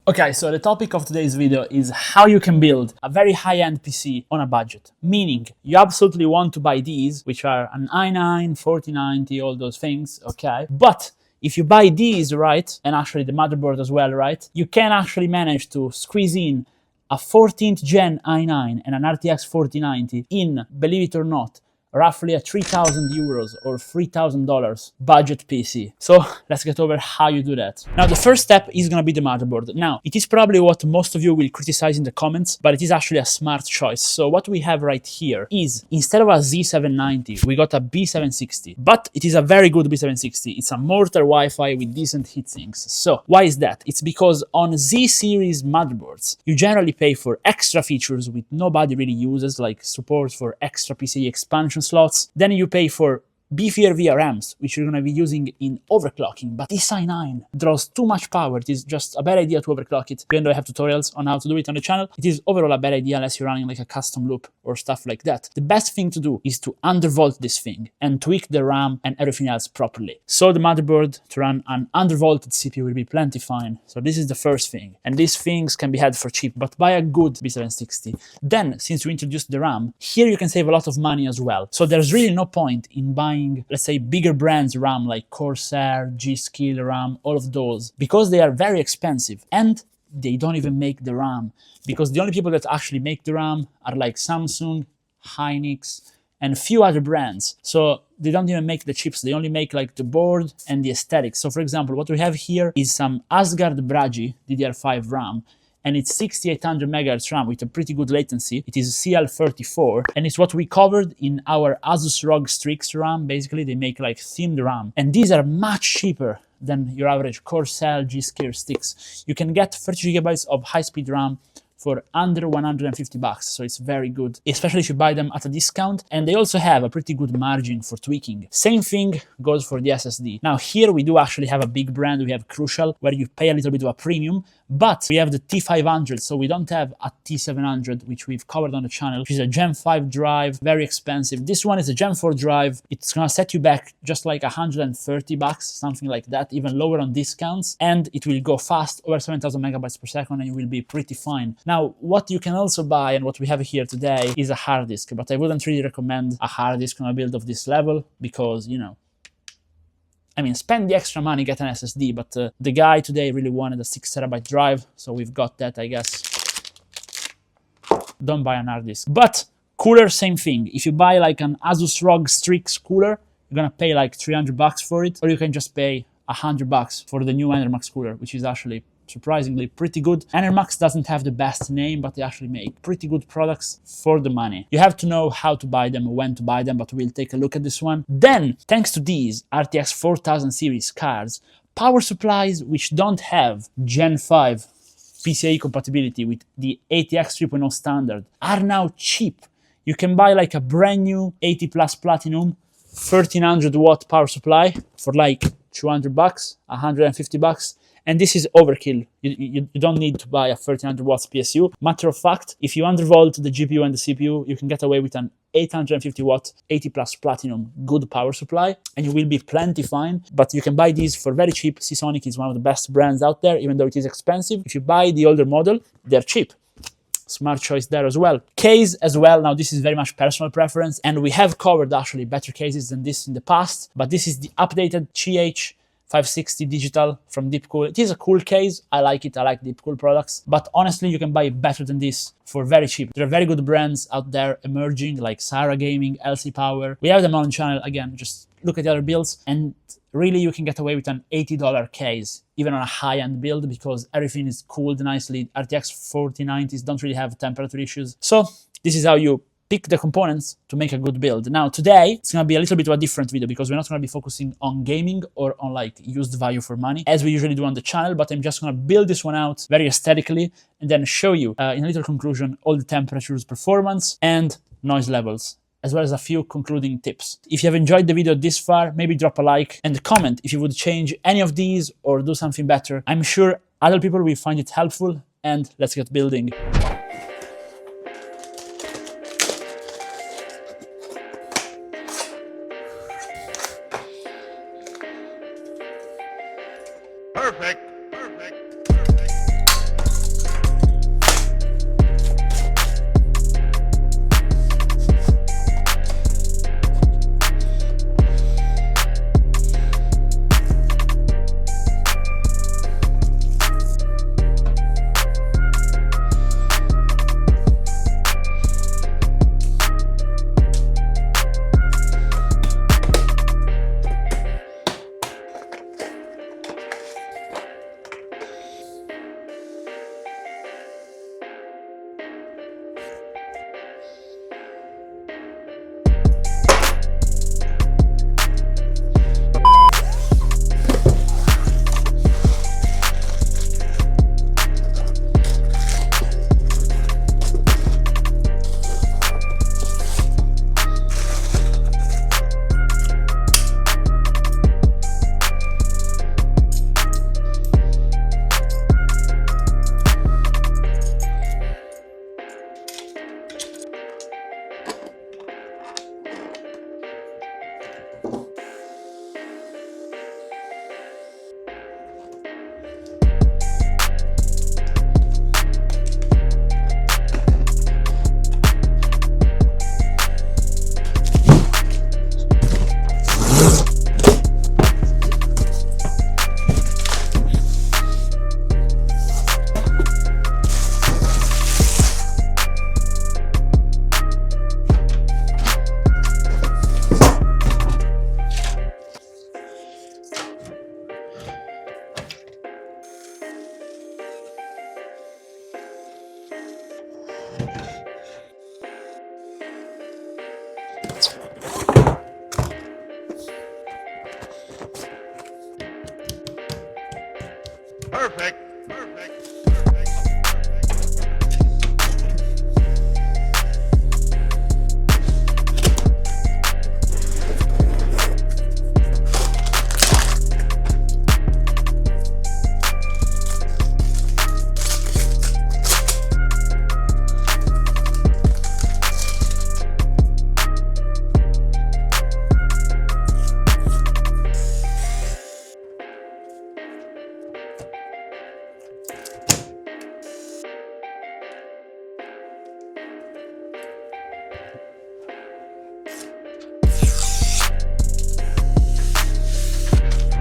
Okay, so the topic of today's video is how you can build a very high-end PC on a budget. Meaning, you absolutely want to buy these, which are an i9, 4090, all those things, okay? But if you buy these, right, and actually the motherboard as well, right, you can actually manage to squeeze in a 14th gen i9 and an RTX 4090 in, believe it or not, roughly a 3,000 euros or $3,000 budget PC. So let's get over how you do that. Now, the first step is going to be the motherboard. Now, it is probably what most of you will criticize in the comments, but it is actually a smart choice. So what we have right here is, instead of a Z790, we got a B760, but it is a very good B760. It's a Mortar Wi-Fi with decent heatsinks. So why is that? It's because on Z series motherboards, you generally pay for extra features which nobody really uses, like support for extra PCIe expansion slots. Then you pay for beefier VRMs, which you're going to be using in overclocking, but this i9 draws too much power. It is just a bad idea to overclock it. Even though I have tutorials on how to do it on the channel, it is overall a bad idea unless you're running like a custom loop or stuff like that. The best thing to do is to undervolt this thing and tweak the RAM and everything else properly. So the motherboard to run an undervolted CPU will be plenty fine. So this is the first thing. And these things can be had for cheap, but buy a good B760. Then, since you introduced the RAM, here you can save a lot of money as well. So there's really no point in buying, let's say, bigger brands RAM like Corsair, G-Skill RAM, all of those, because they are very expensive and they don't even make the RAM, because the only people that actually make the RAM are like Samsung, Hynix, and a few other brands. So they don't even make the chips, they only make like the board and the aesthetics. So for example, what we have here is some Asgard Bragi DDR5 RAM, and it's 6800 MHz RAM with a pretty good latency. It is CL34, and it's what we covered in our Asus ROG Strix RAM. Basically, they make like themed RAM, and these are much cheaper than your average Corsair G-Skill sticks. You can get 30 GB of high-speed RAM for under 150 bucks, so it's very good, especially if you buy them at a discount, and they also have a pretty good margin for tweaking. Same thing goes for the SSD. Now here we do actually have a big brand, we have Crucial, where you pay a little bit of a premium, but we have the T500, so we don't have a T700, which we've covered on the channel, which is a Gen 5 drive, very expensive. This one is a Gen 4 drive. It's gonna set you back just like 130 bucks, something like that, even lower on discounts, and it will go fast, over 7,000 megabytes per second, and you will be pretty fine. Now, what you can also buy, and what we have here today, is a hard disk, but I wouldn't really recommend a hard disk on a build of this level, because, you know, I mean, spend the extra money, get an SSD, but the guy today really wanted a 6 terabyte drive, so we've got that, I guess. Don't buy an hard disk. But cooler, same thing. If you buy like an Asus ROG Strix cooler, you're gonna pay like 300 bucks for it, or you can just pay 100 bucks for the new Enermax cooler, which is actually surprisingly pretty good. Enermax doesn't have the best name, but they actually make pretty good products for the money. You have to know how to buy them, when to buy them, but we'll take a look at this one. Then, thanks to these RTX 4000 series cards, power supplies which don't have Gen 5 PCIe compatibility with the ATX 3.0 standard are now cheap. You can buy like a brand new 80 Plus Platinum 1300 watt power supply for like 200 bucks, 150 bucks. And this is overkill. You don't need to buy a 1300 watts PSU. Matter of fact, if you undervolt the GPU and the CPU, you can get away with an 850 watt 80 Plus Platinum good power supply, and you will be plenty fine. But you can buy these for very cheap. Seasonic is one of the best brands out there, even though it is expensive. If you buy the older model, they're cheap. Smart choice there as well. Case as well. Now this is very much personal preference, and we have covered actually better cases than this in the past, but this is the updated GH 560 digital from Deepcool. It is a cool case. I like it. I like Deepcool products. But honestly, you can buy better than this for very cheap. There are very good brands out there emerging, like Sarah Gaming, LC Power. We have them on the channel. Again, just look at the other builds, and really you can get away with an $80 case, even on a high-end build, because everything is cooled nicely. RTX 4090s don't really have temperature issues. So this is how you pick the components to make a good build. Now today, it's gonna be a little bit of a different video, because we're not gonna be focusing on gaming or on like used value for money, as we usually do on the channel, but I'm just gonna build this one out very aesthetically, and then show you, in a little conclusion, all the temperatures, performance, and noise levels, as well as a few concluding tips. If you have enjoyed the video this far, maybe drop a like and comment if you would change any of these or do something better. I'm sure other people will find it helpful, and let's get building. Perfect.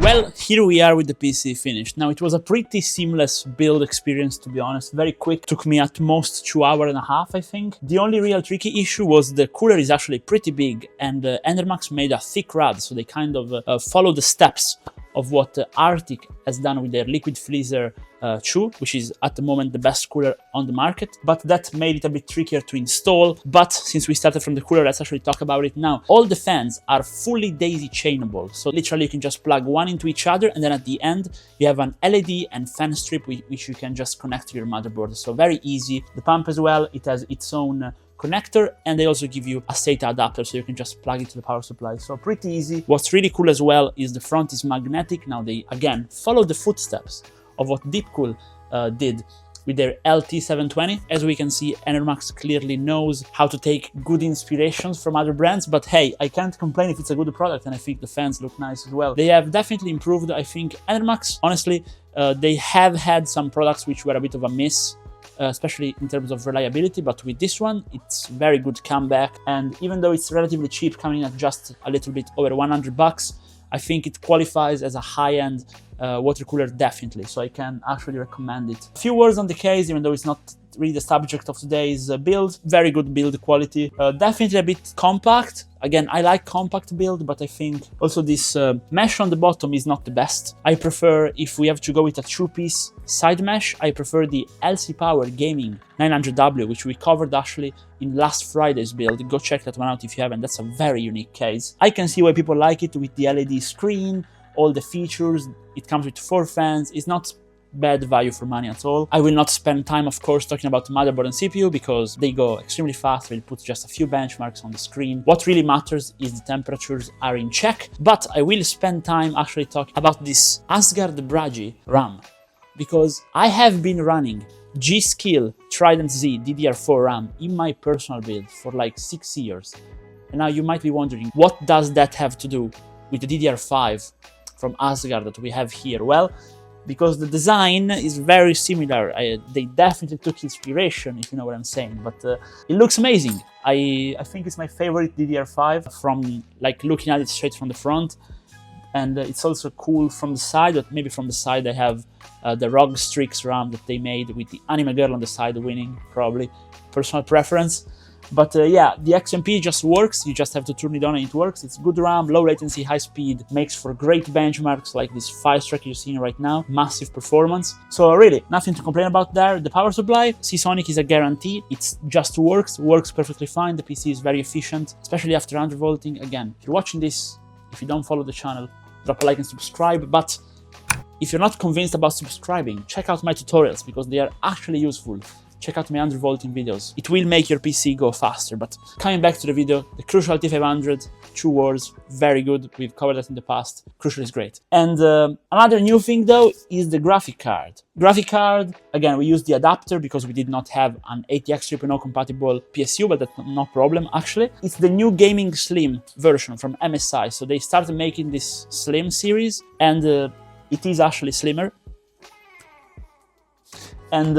Well, here we are with the PC finished. Now, it was a pretty seamless build experience, to be honest. Very quick, took me at most 2.5 hours, I think. The only real tricky issue was the cooler is actually pretty big, and Enermax made a thick rod, so they kind of follow the steps of what Arctic has done with their liquid freezer 2, which is at the moment the best cooler on the market, but that made it a bit trickier to install. But since we started from the cooler, let's actually talk about it now. All the fans are fully daisy chainable, so literally you can just plug one into each other, and then at the end you have an LED and fan strip which you can just connect to your motherboard, so very easy. The pump as well, it has its own connector, and they also give you a SATA adapter, so you can just plug it to the power supply, so pretty easy. What's really cool as well is the front is magnetic. Now they again follow the footsteps of what Deepcool did with their LT720. As we can see, Enermax clearly knows how to take good inspirations from other brands, but hey, I can't complain if it's a good product, and I think the fans look nice as well. They have definitely improved. I think Enermax, honestly, they have had some products which were a bit of a miss, especially in terms of reliability, but with this one it's very good comeback. And even though it's relatively cheap, coming at just a little bit over $100, I think it qualifies as a high-end water cooler definitely, so I can actually recommend it. A few words on the case, even though it's not really the subject of today's build. Very good build quality, definitely a bit compact. Again, I like compact build, but I think also this mesh on the bottom is not the best. I prefer, if we have to go with a 2-piece side mesh, I prefer the LC Power Gaming 900W, which we covered actually in last Friday's build. Go check that one out if you haven't. That's a very unique case. I can see why people like it with the LED screen, all the features. It comes with 4 fans. It's not bad value for money at all. I will not spend time, of course, talking about the motherboard and CPU because they go extremely fast. We'll put just a few benchmarks on the screen. What really matters is the temperatures are in check, but I will spend time actually talking about this Asgard Bragi RAM, because I have been running G.Skill Trident Z DDR4 RAM in my personal build for like 6 years. And now you might be wondering, what does that have to do with the DDR5 from Asgard that we have here? Well, because the design is very similar. They definitely took inspiration, if you know what I'm saying, but it looks amazing. I think it's my favorite DDR5 from like looking at it straight from the front, and it's also cool from the side. But maybe from the side they have the ROG Strix RAM that they made with the anime girl on the side winning, probably personal preference. But yeah, the XMP just works. You just have to turn it on and it works. It's good RAM, low latency, high speed, makes for great benchmarks like this 5-track you're seeing right now. Massive performance. So really, nothing to complain about there. The power supply, Seasonic is a guarantee. It just works perfectly fine. The PC is very efficient, especially after undervolting. Again, if you're watching this, if you don't follow the channel, drop a like and subscribe. But if you're not convinced about subscribing, check out my tutorials because they are actually useful. Check out my undervolting videos. It will make your PC go faster. But coming back to the video, the Crucial T500, 2 wars, very good. We've covered that in the past. Crucial is great. And another new thing though is the graphic card. Graphic card, again, we used the adapter because we did not have an ATX 3.0 compatible PSU, but that's no problem actually. It's the new Gaming Slim version from MSI. So they started making this Slim series, and it is actually slimmer. And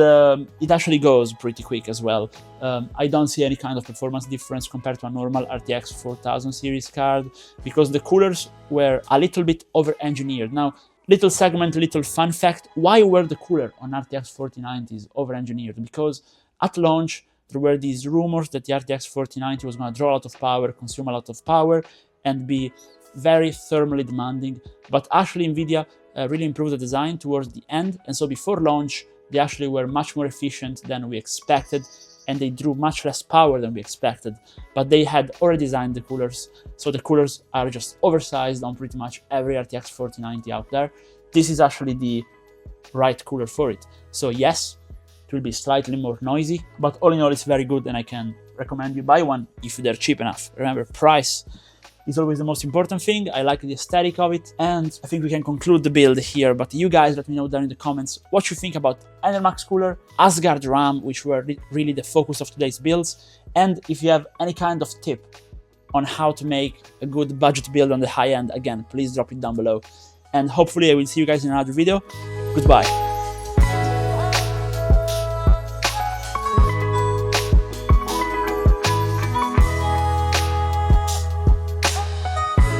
it actually goes pretty quick as well. I don't see any kind of performance difference compared to a normal RTX 4000 series card because the coolers were a little bit over-engineered. Now, little segment, little fun fact, why were the cooler on RTX 4090s over-engineered? Because at launch, there were these rumors that the RTX 4090 was going to draw a lot of power, consume a lot of power, and be very thermally demanding. But actually, NVIDIA really improved the design towards the end, and so before launch, they actually were much more efficient than we expected, and they drew much less power than we expected. But they had already designed the coolers, so the coolers are just oversized on pretty much every RTX 4090 out there. This is actually the right cooler for it. So yes, it will be slightly more noisy, but all in all, it's very good, and I can recommend you buy one if they're cheap enough. Remember, price is always the most important thing. I like the aesthetic of it, and I think we can conclude the build here. But you guys let me know down in the comments what you think about Enermax cooler, Asgard RAM, which were really the focus of today's builds, and if you have any kind of tip on how to make a good budget build on the high end, again, please drop it down below. And hopefully I will see you guys in another video. Goodbye.